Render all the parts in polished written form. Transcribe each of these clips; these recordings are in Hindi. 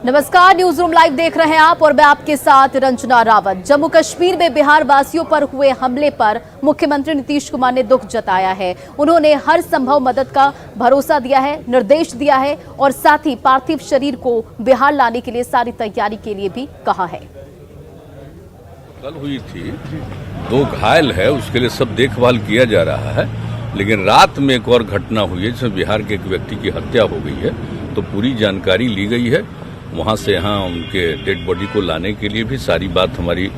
नमस्कार, न्यूज रूम लाइव देख रहे हैं आप और मैं आपके साथ रंजना रावत। जम्मू कश्मीर में बिहार वासियों पर हुए हमले पर मुख्यमंत्री नीतीश कुमार ने दुख जताया है। उन्होंने हर संभव मदद का भरोसा दिया है, निर्देश दिया है और साथ ही पार्थिव शरीर को बिहार लाने के लिए सारी तैयारी के लिए भी कहा है। कल हुई थी, 2 घायल है, उसके लिए सब देखभाल किया जा रहा है। लेकिन रात में एक और घटना हुई है जिसमें बिहार के एक व्यक्ति की हत्या हो गई है, तो पूरी जानकारी ली गई है। वहां से यहाँ उनके डेड बॉडी को लाने के लिए भी सारी बात हमारी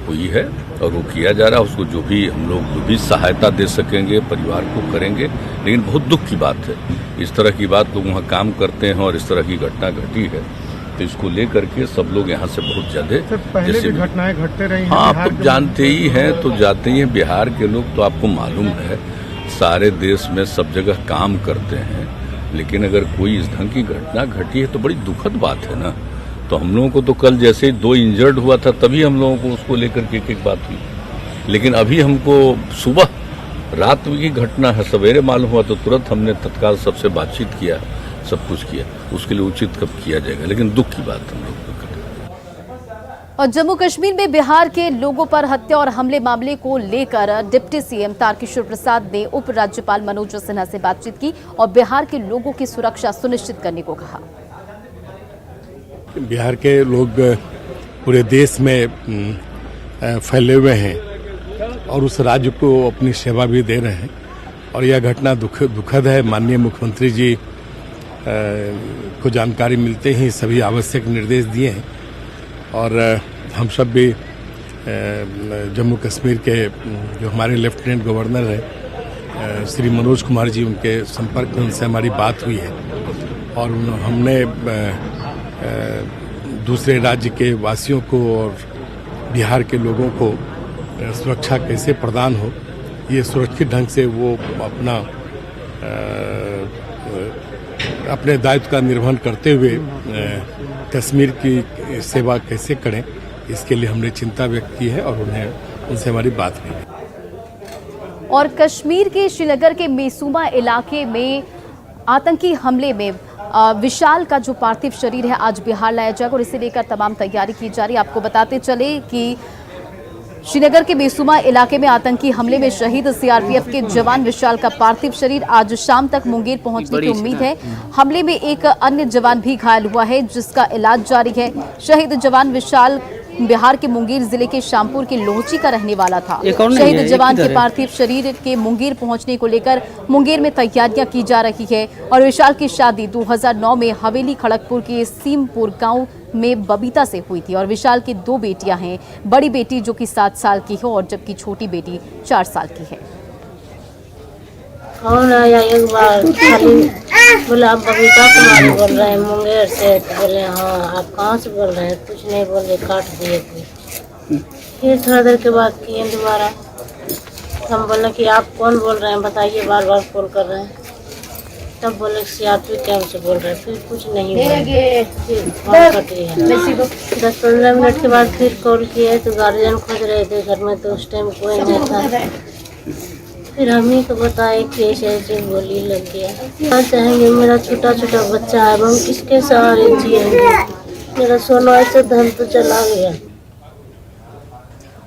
हुई है और वो किया जा रहा है। उसको जो भी हम लोग जो भी सहायता दे सकेंगे परिवार को करेंगे। लेकिन बहुत दुख की बात है, इस तरह की बात लोग वहाँ काम करते हैं और इस तरह की घटना घटी है, तो इसको लेकर के सब लोग यहाँ से बहुत ज्यादा पहले भी घटनाएं घटते रही हैं। हाँ, आप तो जानते ही हैं, तो जाते ही हैं बिहार के लोग, तो आपको मालूम है सारे देश में सब जगह काम करते हैं। लेकिन अगर कोई इस ढंग की घटना घटी है तो बड़ी दुखद बात है ना। तो हम लोगों को तो कल जैसे 2 इंजर्ड हुआ था तभी हम लोगों को उसको लेकर के एक बात हुई। लेकिन अभी हमको सुबह रात की घटना है, सवेरे मालूम हुआ तो तुरंत हमने तत्काल सबसे बातचीत किया, सब कुछ किया। उसके लिए उचित कब किया जाएगा, लेकिन दुख की बात हम लोग को। और जम्मू कश्मीर में बिहार के लोगों पर हत्या और हमले मामले को लेकर डिप्टी सीएम तारकिशोर प्रसाद ने उप राज्यपाल मनोज सिन्हा से बातचीत की और बिहार के लोगों की सुरक्षा सुनिश्चित करने को कहा। बिहार के लोग पूरे देश में फैले हुए हैं और उस राज्य को अपनी सेवा भी दे रहे हैं और यह घटना दुखद है। माननीय मुख्यमंत्री जी को जानकारी मिलते ही सभी आवश्यक निर्देश दिए हैं और हम सब भी जम्मू कश्मीर के जो हमारे लेफ्टिनेंट गवर्नर हैं श्री मनोज कुमार जी, उनके संपर्क में उनसे हमारी बात हुई है और हमने दूसरे राज्य के वासियों को और बिहार के लोगों को सुरक्षा कैसे प्रदान हो, ये सुरक्षित ढंग से वो अपने दायित्व का निर्वहन करते हुए कश्मीर की सेवा कैसे करें, इसके लिए हमने चिंता व्यक्त की है और उनसे हमारी बात हुई है। और कश्मीर के श्रीनगर के मेसूमा इलाके में आतंकी हमले में विशाल का जो पार्थिव शरीर है आज बिहार लाया जाएगा और इसे लेकर तमाम तैयारी की जा रही है। आपको बताते चले कि श्रीनगर के मेसूमा इलाके में आतंकी हमले में शहीद सीआरपीएफ के जवान विशाल का पार्थिव शरीर आज शाम तक मुंगेर पहुंचने की उम्मीद है। हमले में एक अन्य जवान भी घायल हुआ है जिसका इलाज जारी है। शहीद जवान विशाल बिहार के मुंगेर जिले के शामपुर के लोहची का रहने वाला था। शहीद जवान के पार्थिव शरीर के मुंगेर पहुंचने को लेकर मुंगेर में तैयारियां की जा रही है और विशाल की शादी 2009 में हवेली खड़गपुर के सीमपुर गांव में बबीता से हुई थी और विशाल की 2 बेटियां हैं, बड़ी बेटी जो कि 7 साल की है और जबकि छोटी बेटी 4 साल की है। कौन आया एक बार खाली बोला आप बबीता कुमारी बोल रहे हैं मुंगेर से, तो बोले हाँ आप कहाँ से बोल रहे हैं, कुछ नहीं बोले, काट दिए थे। फिर थोड़ा देर के बाद किए दोबारा, हम बोले कि आप कौन बोल रहे हैं बताइए, बार बार कॉल कर रहे हैं। तब बोले सीआरपी कैंप से बोल रहे हैं, फिर कुछ नहीं बोले, फिर फोन कटी है। 10-15 मिनट के बाद फिर कॉल किए तो गार्जियन खोज रहे थे घर में, तो उस टाइम कोई नहीं था। फिर हम ही को बताए कि ऐसे गोली लग गया। चाहेंगे मेरा छोटा छोटा बच्चा है, हम किसके सहारे जिएंगे, मेरा सोना ऐसे धन तो चला गया।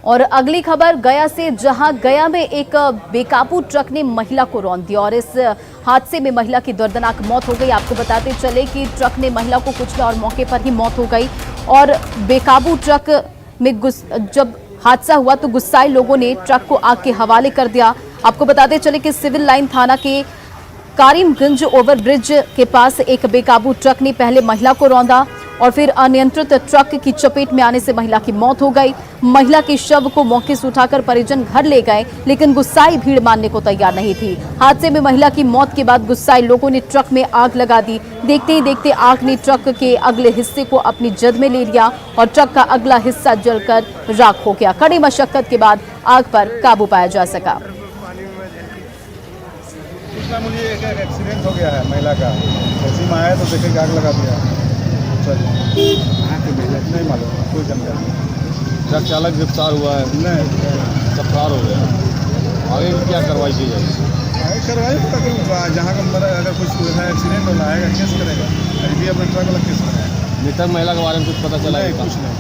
और अगली खबर गया से, जहां गया में एक बेकाबू ट्रक ने महिला को रौंद दिया और इस हादसे में महिला की दर्दनाक मौत हो गई। आपको बताते चले कि ट्रक ने महिला को कुचला और मौके पर ही मौत हो गई। और बेकाबू ट्रक में जब हादसा हुआ तो गुस्साए लोगों ने ट्रक को आग के हवाले कर दिया। आपको बताते चले कि सिविल लाइन थाना के कारिमगंज ओवरब्रिज के पास एक बेकाबू ट्रक ने पहले महिला को रौंदा और फिर अनियंत्रित ट्रक की चपेट में आने से महिला की मौत हो गई। महिला के शव को मौके से उठाकर परिजन घर ले गए, लेकिन गुस्साई भीड़ मानने को तैयार नहीं थी। हादसे में महिला की मौत के बाद गुस्साए लोगों ने ट्रक में आग लगा दी। देखते ही देखते आग ने ट्रक के अगले हिस्से को अपनी जद में ले लिया और ट्रक का अगला हिस्सा जलकर राख हो गया। कड़ी मशक्कत के बाद आग पर काबू पाया जा सका। मुझे एक एक्सीडेंट हो गया है महिला का, ऐसी में आया तो देखे आग लगा दिया। नहीं मालूम, कोई जानकारी नहीं। ट्रक चालक गिरफ्तार हुआ है, नहीं सब फरार हो गया। आगे क्या कार्रवाई की जाएगी? आगे कार्रवाई जहाँ का अगर कुछ है एक्सीडेंट होना है केस करेगा, अभी अपना ट्रक वाला केस करेगा। मृतक महिला के बारे में कुछ पता चला? कुछ नहीं।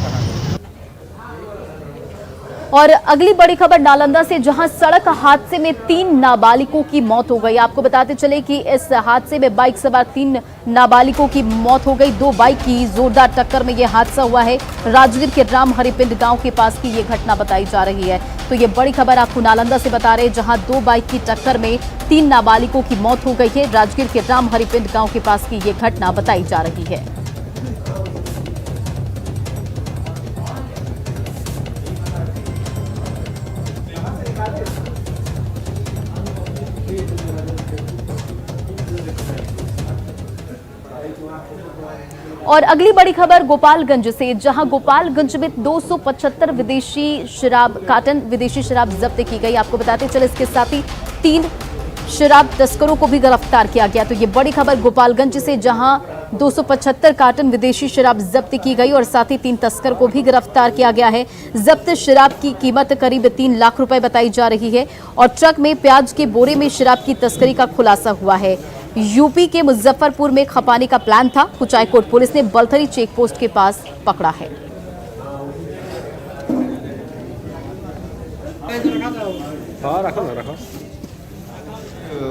और अगली बड़ी खबर नालंदा से, जहां सड़क हादसे में 3 नाबालिगों की मौत हो गई। आपको बताते चले कि इस हादसे में बाइक सवार 3 नाबालिगों की मौत हो गई। 2 बाइक की जोरदार टक्कर में यह हादसा हुआ है। राजगीर के राम हरिपिंड गांव के पास की यह घटना बताई जा रही है। तो ये बड़ी खबर आपको नालंदा से बता रहे, जहां 2 बाइक की टक्कर में 3 नाबालिगों की मौत हो गई है। राजगीर के राम हरिपिंड गांव के पास की यह घटना बताई जा रही है। और अगली बड़ी खबर गोपालगंज से, जहां गोपालगंज में 275 विदेशी शराब जब्त की गई। आपको बताते चले इसके साथ ही 3 शराब तस्करों को भी गिरफ्तार किया गया। तो ये बड़ी खबर गोपालगंज से, जहां 275 कार्टन विदेशी शराब जब्त की गई और साथ ही 3 तस्कर को भी गिरफ्तार किया गया है। जब्त शराब की कीमत करीब 3 लाख रुपए बताई जा रही है और ट्रक में प्याज के बोरे में शराब की तस्करी का खुलासा हुआ है। यूपी के मुजफ्फरपुर में खपाने का प्लान था। कुचायकोट पुलिस ने बलथरी चेक पोस्ट के पास पकड़ा है।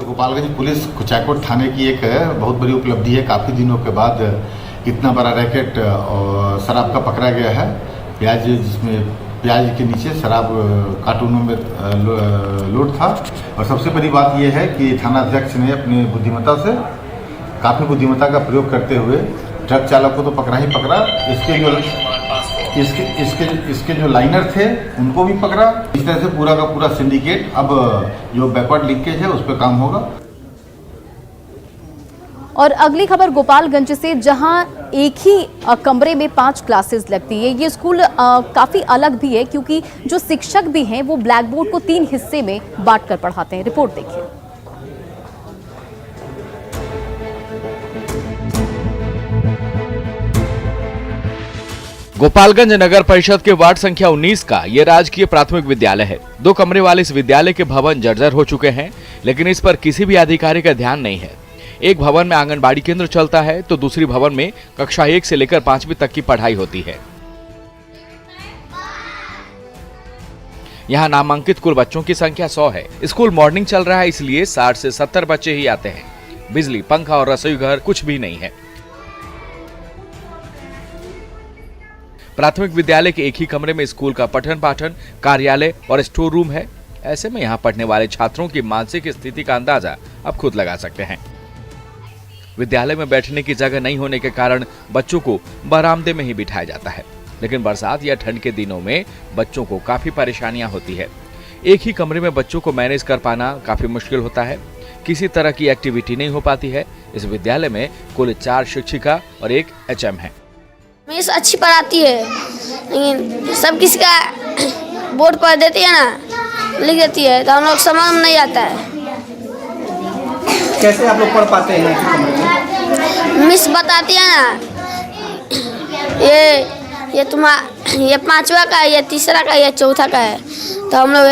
गोपालगंज पुलिस कुचायकोट थाने की एक बहुत बड़ी उपलब्धि है। काफ़ी दिनों के बाद इतना बड़ा रैकेट और शराब का पकड़ा गया है। जिसमें प्याज के नीचे शराब कार्टूनों में लोड था। और सबसे बड़ी बात यह है कि थानाध्यक्ष ने अपनी बुद्धिमत्ता से, काफ़ी बुद्धिमत्ता का प्रयोग करते हुए ट्रक चालक को तो पकड़ा ही पकड़ा, इसके जो लाइनर थे उनको भी पकड़ा। इस तरह से पूरा का पूरा सिंडिकेट अब जो बैकवर्ड लिंकेज है उस पर काम होगा। और अगली खबर गोपालगंज से, जहां एक ही कमरे में 5 क्लासेस लगती है। ये स्कूल काफी अलग भी है, क्योंकि जो शिक्षक भी हैं वो ब्लैक बोर्ड को 3 हिस्से में बांटकर पढ़ाते हैं। रिपोर्ट देखिए। गोपालगंज नगर परिषद के वार्ड संख्या 19 का ये राजकीय प्राथमिक विद्यालय है। 2 कमरे वाले इस विद्यालय के भवन जर्जर हो चुके हैं, लेकिन इस पर किसी भी अधिकारी का ध्यान नहीं है। एक भवन में आंगनबाड़ी केंद्र चलता है, तो दूसरी भवन में कक्षा 1 से लेकर 5वीं तक की पढ़ाई होती है। यहाँ नामांकित कुल बच्चों की संख्या 100 है। स्कूल मॉर्निंग चल रहा है, इसलिए 60 से 70 बच्चे ही आते हैं। बिजली, पंखा और रसोई घर कुछ भी नहीं है। प्राथमिक विद्यालय के एक ही कमरे में स्कूल का पठन पाठन, कार्यालय और स्टोर रूम है। ऐसे में यहाँ पढ़ने वाले छात्रों की मानसिक स्थिति का अंदाजा अब खुद लगा सकते हैं। विद्यालय में बैठने की जगह नहीं होने के कारण बच्चों को बरामदे में ही बिठाया जाता है, लेकिन बरसात या ठंड के दिनों में बच्चों को काफी परेशानियां होती है। एक ही कमरे में बच्चों को मैनेज कर पाना काफी मुश्किल होता है। किसी तरह की एक्टिविटी नहीं हो पाती है। इस विद्यालय में कुल 4 शिक्षिका और 1 HM है। मिस अच्छी पढ़ाती है, लेकिन सब किसी का बोर्ड पर देती है ना, लिख देती है, तो हम लोग समझ में नहीं आता है। कैसे आप लोग पढ़ पाते हैं? मिस बताती है ना, ये 5वां का है, ये 3रा का है, ये 4था का है, तो हम लोग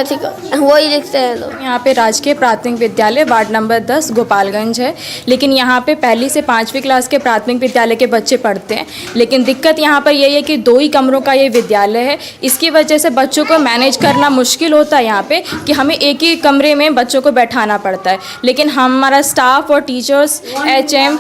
वही लिखते हैं लोग। यहाँ पे राजकीय प्राथमिक विद्यालय वार्ड नंबर 10 गोपालगंज है, लेकिन यहाँ पे 1ली से 5वीं क्लास के प्राथमिक विद्यालय के बच्चे पढ़ते हैं। लेकिन दिक्कत यहाँ पर यही है कि 2 ही कमरों का ये विद्यालय है। इसकी वजह से बच्चों को मैनेज करना मुश्किल होता है यहाँ पे, कि हमें एक ही कमरे में बच्चों को बैठाना पड़ता है। लेकिन हमारा स्टाफ और टीचर्स HM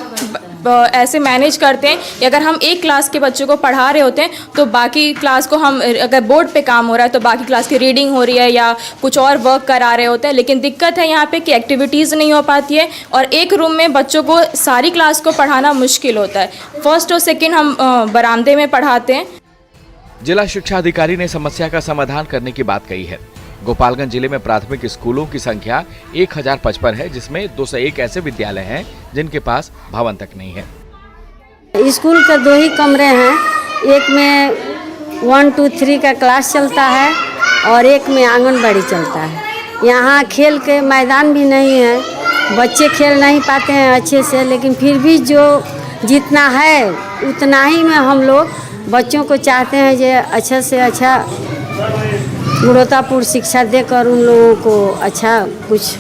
ऐसे मैनेज करते हैं कि अगर हम एक क्लास के बच्चों को पढ़ा रहे होते हैं तो बाकी क्लास को हम, अगर बोर्ड पे काम हो रहा है तो बाकी क्लास की रीडिंग हो रही है या कुछ और वर्क करा रहे होते हैं। लेकिन दिक्कत है यहाँ पे कि एक्टिविटीज़ नहीं हो पाती है और एक रूम में बच्चों को सारी क्लास को पढ़ाना मुश्किल होता है। 1st और 2nd हम बरामदे में पढ़ाते हैं। जिला शिक्षा अधिकारी ने समस्या का समाधान करने की बात कही है। गोपालगंज जिले में प्राथमिक स्कूलों की संख्या 1055 है, जिसमें 201 ऐसे विद्यालय हैं जिनके पास भवन तक नहीं है। स्कूल के 2 ही कमरे हैं। एक में 1, 2, 3 का क्लास चलता है और एक में आंगनबाड़ी चलता है। यहाँ खेल के मैदान भी नहीं है, बच्चे खेल नहीं पाते हैं अच्छे से, लेकिन फिर भी जो जितना है उतना ही में हम लोग बच्चों को चाहते हैं जो अच्छा से अच्छा गुणवत्तापूर्ण शिक्षा देकर उन लोगों को अच्छा कुछ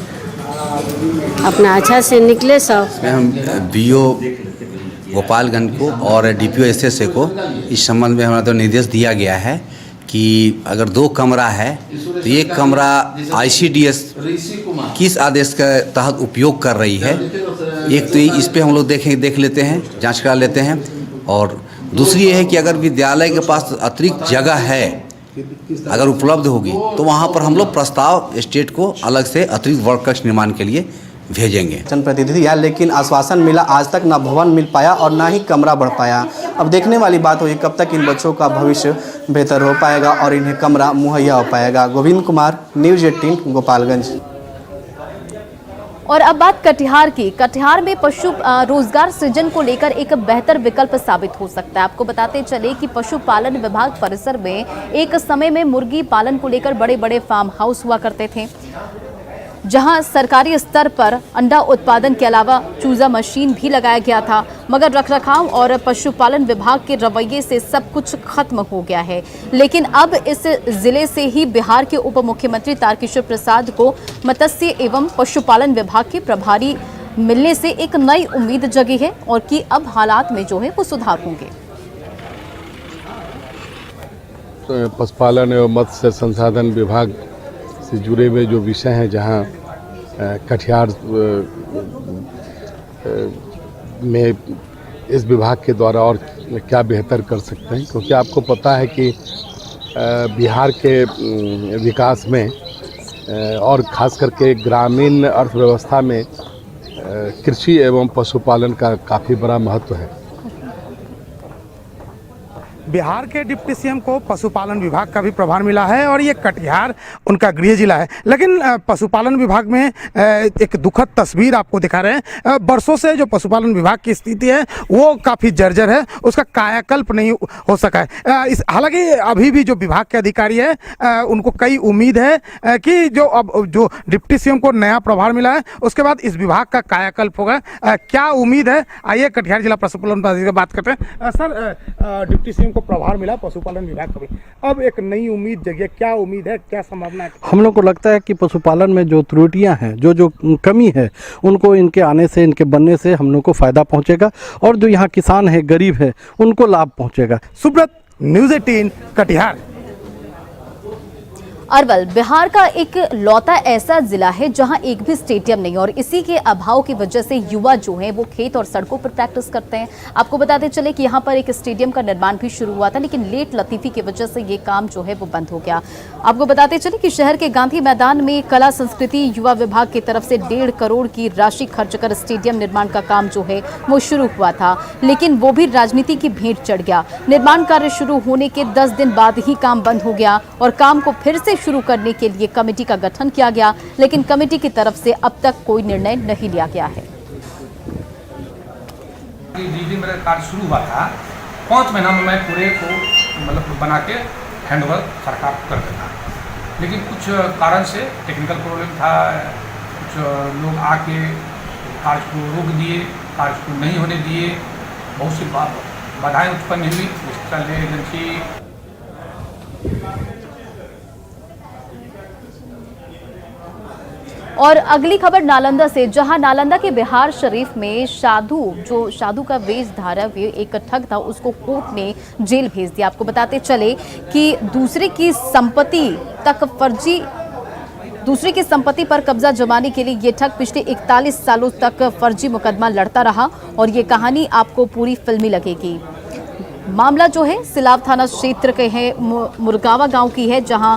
अपना अच्छा से निकले सब। हम BO गोपालगंज को और डीपीओ एसएसए को इस संबंध में हमारा तो निर्देश दिया गया है कि अगर 2 कमरा है तो एक कमरा आईसीडीएस किस आदेश के तहत उपयोग कर रही है, एक तो इस पे हम लोग देख लेते हैं, जांच करा लेते हैं। और दूसरी ये है कि अगर विद्यालय के पास अतिरिक्त जगह है, अगर उपलब्ध होगी तो वहाँ पर हम लोग प्रस्ताव स्टेट को अलग से अतिरिक्त वर्ग कक्ष निर्माण के लिए भेजेंगे। जनप्रतिनिधि है, लेकिन आश्वासन मिला, आज तक ना भवन मिल पाया और ना ही कमरा बढ़ पाया। अब देखने वाली बात हुई कब तक इन बच्चों का भविष्य बेहतर हो पाएगा और इन्हें कमरा मुहैया हो पाएगा। गोविंद कुमार, न्यूज़ 18, गोपालगंज। और अब बात कटिहार की। कटिहार में पशु रोजगार सृजन को लेकर एक बेहतर विकल्प साबित हो सकता है। आपको बताते चले कि पशुपालन विभाग परिसर में एक समय में मुर्गी पालन को लेकर बड़े बड़े फार्म हाउस हुआ करते थे, जहां सरकारी स्तर पर अंडा उत्पादन के अलावा चूजा मशीन भी लगाया गया था, मगर रखरखाव और पशुपालन विभाग के रवैये से सब कुछ खत्म हो गया है। लेकिन अब इस जिले से ही बिहार के उप मुख्यमंत्री तारकिशोर प्रसाद को मत्स्य एवं पशुपालन विभाग के प्रभारी मिलने से एक नई उम्मीद जगी है और कि अब हालात में जो है वो सुधार होंगे। पशुपालन एवं मत्स्य संसाधन विभाग से जुड़े हुए जो विषय हैं, जहां कटिहार में इस विभाग के द्वारा और क्या बेहतर कर सकते हैं, क्योंकि आपको पता है कि बिहार के विकास में और खास करके ग्रामीण अर्थव्यवस्था में कृषि एवं पशुपालन का काफ़ी बड़ा महत्व है। बिहार के डिप्टी सीएम को पशुपालन विभाग का भी प्रभार मिला है और ये कटिहार उनका गृह जिला है। लेकिन पशुपालन विभाग में एक दुखद तस्वीर आपको दिखा रहे हैं। बरसों से जो पशुपालन विभाग की स्थिति है वो काफ़ी जर्जर है, उसका कायाकल्प नहीं हो सका है। हालांकि अभी भी जो विभाग के अधिकारी है उनको कई उम्मीद है कि जो डिप्टी सीएम को नया प्रभार मिला है उसके बाद इस विभाग का कायाकल्प होगा। क्या उम्मीद है, आइए कटिहार जिला पशुपालन अधिकारी से बात करते हैं। सर, डिप्टी सीएम को प्रभार मिला पशुपालन विभाग का भी, अब एक नई उम्मीद जगी, क्या उम्मीद है, क्या संभावना है? हम लोग को लगता है कि पशुपालन में जो त्रुटियां हैं, जो कमी है, उनको इनके आने से, इनके बनने से हम लोग को फायदा पहुंचेगा और जो यहाँ किसान है, गरीब है, उनको लाभ पहुंचेगा। सुब्रत, न्यूज़ 18, कटिहार। अरवल बिहार का एक लौता ऐसा जिला है जहां एक भी स्टेडियम नहीं और इसी के अभाव की वजह से युवा जो हैं वो खेत और सड़कों पर प्रैक्टिस करते हैं। आपको बताते चले कि यहां पर एक स्टेडियम का निर्माण भी शुरू हुआ था, लेकिन लेट लतीफी की वजह से ये काम जो है वो बंद हो गया। आपको बताते चले कि शहर के गांधी मैदान में कला संस्कृति युवा विभाग की तरफ से 1.5 करोड़ की राशि खर्च कर स्टेडियम निर्माण का काम जो है वो शुरू हुआ था, लेकिन वो भी राजनीति की भेंट चढ़ गया। निर्माण कार्य शुरू होने के 10 दिन बाद ही काम बंद हो गया और काम को फिर से शुरू करने के लिए कमेटी का गठन किया गया, लेकिन कमेटी की तरफ से अब तक कोई निर्णय नहीं लिया गया है। जिस दिन मेरा कार्य शुरू हुआ था 5 महीना में मैं पूरे को मतलब बना के हैंडओवर सरकार को कर देता, लेकिन कुछ कारण से टेक्निकल प्रॉब्लम था, कुछ लोग आके कार्य को रोक दिए, कार्य को नहीं होने दिए, बहुत सी बाधाएं उत्पन्न हुई। उसका एजेंसी और अगली खबर नालंदा से, जहां नालंदा के बिहार शरीफ में साधु का वेश धारा हुए एक ठग था, उसको कोर्ट ने जेल भेज दिया। आपको बताते चले कि दूसरे की संपत्ति पर कब्जा जमाने के लिए ये ठग पिछले 41 सालों तक फर्जी मुकदमा लड़ता रहा और ये कहानी आपको पूरी फिल्मी लगेगी। मामला जो है सिलाव थाना क्षेत्र के है, मुरगावा गांव की है, जहां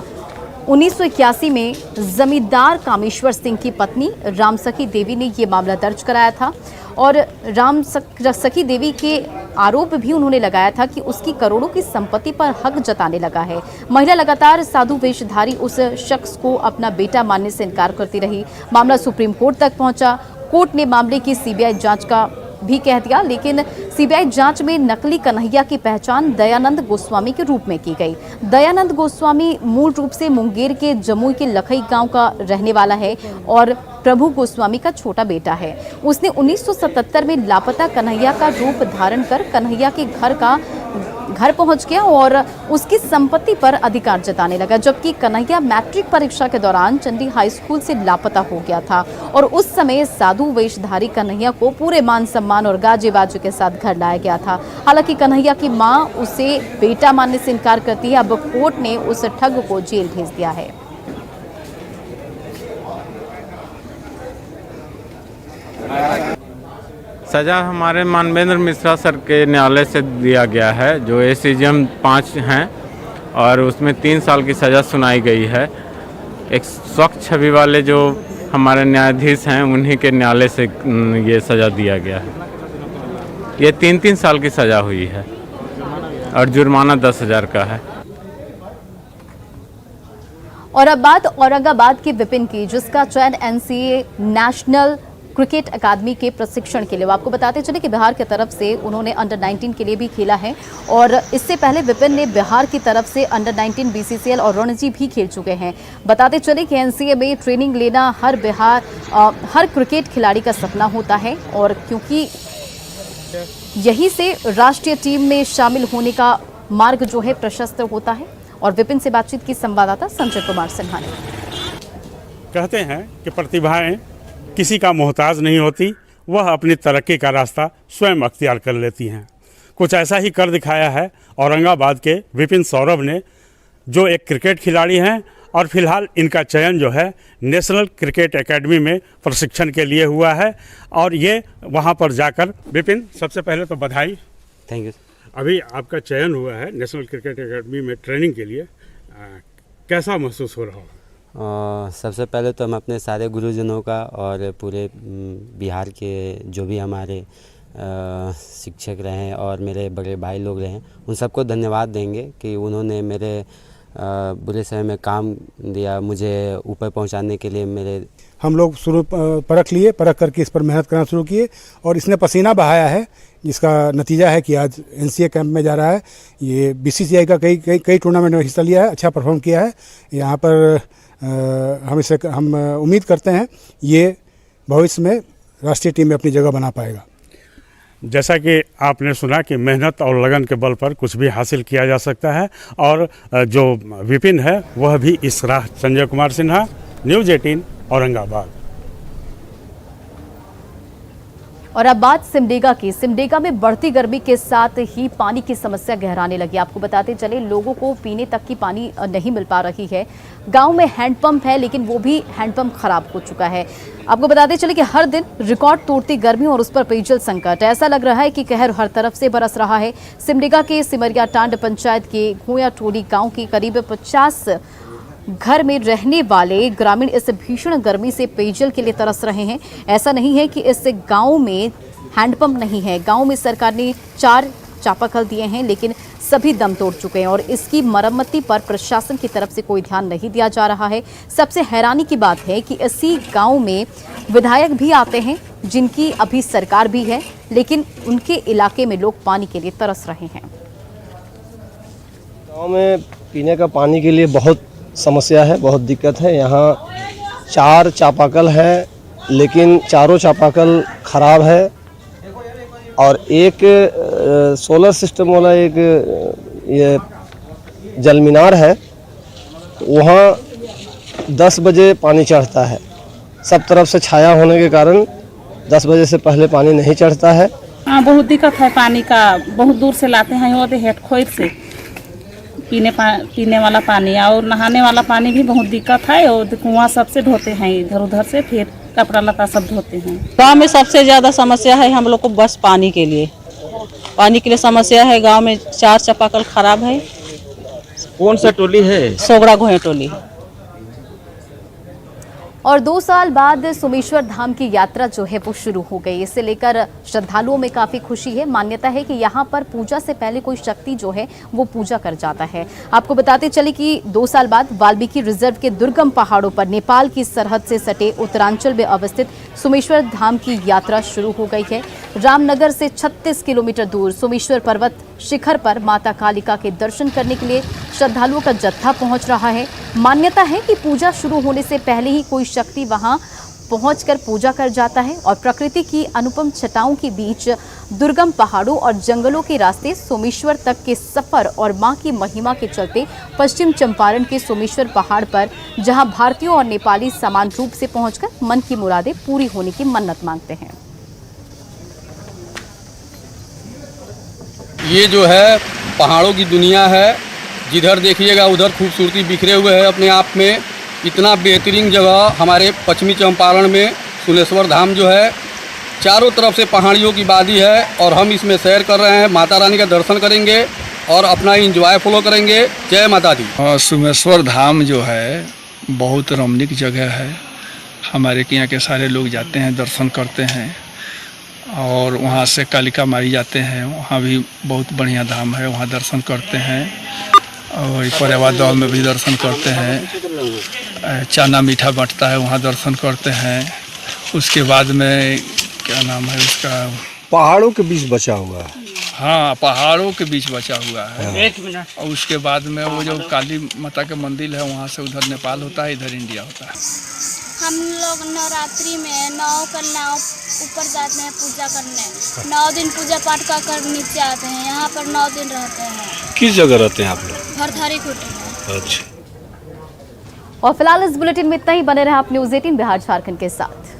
1981 में जमींदार कामेश्वर सिंह की पत्नी रामसखी देवी ने ये मामला दर्ज कराया था और रामसखी देवी के आरोप भी उन्होंने लगाया था कि उसकी करोड़ों की संपत्ति पर हक जताने लगा है। महिला लगातार साधु वेशधारी उस शख्स को अपना बेटा मानने से इनकार करती रही। मामला सुप्रीम कोर्ट तक पहुंचा। कोर्ट ने मामले की सीबीआई जांच का भी कह दिया, लेकिन सीबीआई जांच में नकली कन्हैया की पहचान दयानंद गोस्वामी के रूप में की गई। दयानंद गोस्वामी मूल रूप से मुंगेर के जमुई के लखई गांव का रहने वाला है और प्रभु गोस्वामी का छोटा बेटा है। उसने 1977 में लापता कन्हैया का रूप धारण कर कन्हैया के घर का घर पहुंच गया और उसकी संपत्ति पर अधिकार जताने लगा, जबकि कन्हैया मैट्रिक परीक्षा के दौरान चंडी हाई स्कूल से लापता हो गया था और उस समय साधु वेशधारी कन्हैया को पूरे मान सम्मान और गाजे बाजे के साथ घर लाया गया था। हालांकि कन्हैया की मां उसे बेटा मानने से इनकार करती है। अब कोर्ट ने उस ठग को जेल भेज दिया है। सज़ा हमारे मानवेंद्र मिश्रा सर के न्यायालय से दिया गया है, जो ACGM 5 हैं और उसमें 3 साल की सज़ा सुनाई गई है। एक स्वच्छ छवि वाले जो हमारे न्यायाधीश हैं उन्हीं के न्यायालय से ये सज़ा दिया गया है। ये 3-3 साल की सज़ा हुई है और जुर्माना 10,000 का है। और अब बात औरंगाबाद के विपिन की, जिसका चयन NCA नेशनल क्रिकेट अकादमी के प्रशिक्षण के लिए। आपको बताते चले कि बिहार की तरफ से उन्होंने अंडर 19 के लिए भी खेला है और इससे पहले विपिन ने बिहार की तरफ से अंडर 19 BCCL और रणजी भी खेल चुके हैं। बताते चले कि NCA में ट्रेनिंग लेना हर क्रिकेट खिलाड़ी का सपना होता है और क्योंकि यही से राष्ट्रीय टीम में शामिल होने का मार्ग जो है प्रशस्त होता है। और विपिन से बातचीत की संवाददाता संजय कुमार सिन्हा ने। कहते हैं कि प्रतिभाएं किसी का मोहताज नहीं होती, वह अपनी तरक्की का रास्ता स्वयं अख्तियार कर लेती हैं। कुछ ऐसा ही कर दिखाया है औरंगाबाद के विपिन सौरभ ने, जो एक क्रिकेट खिलाड़ी हैं और फिलहाल इनका चयन जो है नेशनल क्रिकेट एकेडमी में प्रशिक्षण के लिए हुआ है और ये वहां पर जाकर, विपिन सबसे पहले तो बधाई। Thank you. अभी आपका चयन हुआ है नेशनल क्रिकेट एकेडमी में ट्रेनिंग के लिए, कैसा महसूस हो रहा हो? सबसे पहले तो हम अपने सारे गुरुजनों का और पूरे बिहार के जो भी हमारे शिक्षक रहे और मेरे बड़े भाई लोग रहे, उन सबको धन्यवाद देंगे कि उन्होंने मेरे बुरे समय में काम दिया, मुझे ऊपर पहुंचाने के लिए। मेरे हम लोग शुरू परख करके इस पर मेहनत करना शुरू किए और इसने पसीना बहाया है, जिसका नतीजा है कि आज NCA कैंप में जा रहा है। ये BCCI का कई टूर्नामेंट में हिस्सा लिया है, अच्छा परफॉर्म किया है। यहाँ पर हम उम्मीद करते हैं ये भविष्य में राष्ट्रीय टीम में अपनी जगह बना पाएगा। जैसा कि आपने सुना कि मेहनत और लगन के बल पर कुछ भी हासिल किया जा सकता है और जो विपिन है वह भी इस राह। संजय कुमार सिन्हा, न्यूज़ 18 औरंगाबाद। और अब बात सिमडेगा की। सिमडेगा में बढ़ती गर्मी के साथ ही पानी की समस्या गहराने लगी। आपको बताते चले, लोगों को पीने तक की पानी नहीं मिल पा रही है। गांव में हैंडपंप है लेकिन वो भी हैंडपंप खराब हो चुका है। आपको बताते चले कि हर दिन रिकॉर्ड तोड़ती गर्मी और उस पर पेयजल संकट। ऐसा लग रहा है कि कहर हर तरफ से बरस रहा है। सिमडेगा के सिमरिया टांड पंचायत के घोया टोली गाँव की करीब 50 घर में रहने वाले ग्रामीण इस भीषण गर्मी से पेयजल के लिए तरस रहे हैं। ऐसा नहीं है कि इस गांव में हैंडपंप नहीं है। गांव में सरकार ने 4 चापाकल दिए हैं लेकिन सभी दम तोड़ चुके हैं और इसकी मरम्मती पर प्रशासन की तरफ से कोई ध्यान नहीं दिया जा रहा है। सबसे हैरानी की बात है कि इसी गांव में विधायक भी आते हैं जिनकी अभी सरकार भी है, लेकिन उनके इलाके में लोग पानी के लिए तरस रहे हैं। गाँव में पीने का पानी के लिए बहुत समस्या है, बहुत दिक्कत है। यहाँ 4 चापाकल है लेकिन चारों चापाकल खराब है और एक सोलर सिस्टम वाला एक ये जल मीनार है, वहाँ 10 बजे पानी चढ़ता है। सब तरफ से छाया होने के कारण 10 बजे से पहले पानी नहीं चढ़ता है। हाँ, बहुत दिक्कत है पानी का। बहुत दूर से लाते हैं वो हेड खोर से पीने वाला पानी और नहाने वाला पानी भी बहुत दिक्कत है। और कुआं सबसे धोते हैं इधर उधर से, फिर कपड़ा लता सब धोते हैं। गांव में सबसे ज़्यादा समस्या है हम लोग को बस पानी के लिए समस्या है। गांव में 4 चापाकल खराब है। कौन सा टोली है? सोगड़ा घोया टोली। और 2 साल बाद सोमेश्वर धाम की यात्रा जो है वो शुरू हो गई। इसे लेकर श्रद्धालुओं में काफी खुशी है। मान्यता है कि यहाँ पर पूजा से पहले कोई शक्ति जो है वो पूजा कर जाता है। आपको बताते चले कि 2 साल बाद वाल्मीकि रिजर्व के दुर्गम पहाड़ों पर नेपाल की सरहद से सटे उत्तरांचल में अवस्थित सोमेश्वर धाम की यात्रा शुरू हो गई है। रामनगर से 36 किलोमीटर दूर सोमेश्वर पर्वत शिखर पर माता कालिका के दर्शन करने के लिए श्रद्धालुओं का जत्था पहुंच रहा है। मान्यता है कि पूजा शुरू होने से पहले ही कोई शक्ति वहां पहुंचकर पूजा कर जाता है और प्रकृति की अनुपम छटाओं के बीच दुर्गम पहाड़ों और जंगलों के रास्ते सोमेश्वर तक के सफर और मां की महिमा के चलते पश्चिम चंपारण के सोमेश्वर पहाड़ पर जहां भारतीयों और नेपाली समान रूप से पहुंचकर मन की मुरादें पूरी होने की मन्नत मांगते हैं। ये जो है पहाड़ों की दुनिया है, जिधर देखिएगा उधर खूबसूरती बिखरे हुए है अपने आप में। इतना बेहतरीन जगह हमारे पश्चिमी चंपारण में सोमेश्वर धाम जो है, चारों तरफ से पहाड़ियों की वादी है और हम इसमें सैर कर रहे हैं। माता रानी का दर्शन करेंगे और अपना इंजॉय फॉलो करेंगे। जय माता दी। सोमेश्वर धाम जो है बहुत रमणीक जगह है। हमारे यहाँ के सारे लोग जाते हैं, दर्शन करते हैं और वहाँ से कालिका मारी जाते हैं। वहाँ भी बहुत बढ़िया धाम है, वहाँ दर्शन करते हैं और परेवा दौल में भी दर्शन करते हैं। चाना मीठा बंटता है, वहाँ दर्शन करते हैं। उसके बाद में क्या नाम है उसका, पहाड़ों के बीच बचा हुआ है। हाँ, पहाड़ों के बीच बचा हुआ है। एक मिनट। और उसके बाद में वो जो काली माता का मंदिर है, वहाँ से उधर नेपाल होता है, इधर इंडिया होता है। हम लोग नवरात्रि में नाव ऊपर जाते हैं पूजा करने। 9 दिन पूजा पाठ कर नीचे आते हैं। यहाँ पर 9 दिन रहते हैं। किस जगह रहते हैं आप लोग? भरथारी खुटी। अच्छा। और फिलहाल इस बुलेटिन में इतना ही। बने रहे आप न्यूज़ 18 बिहार झारखंड के साथ।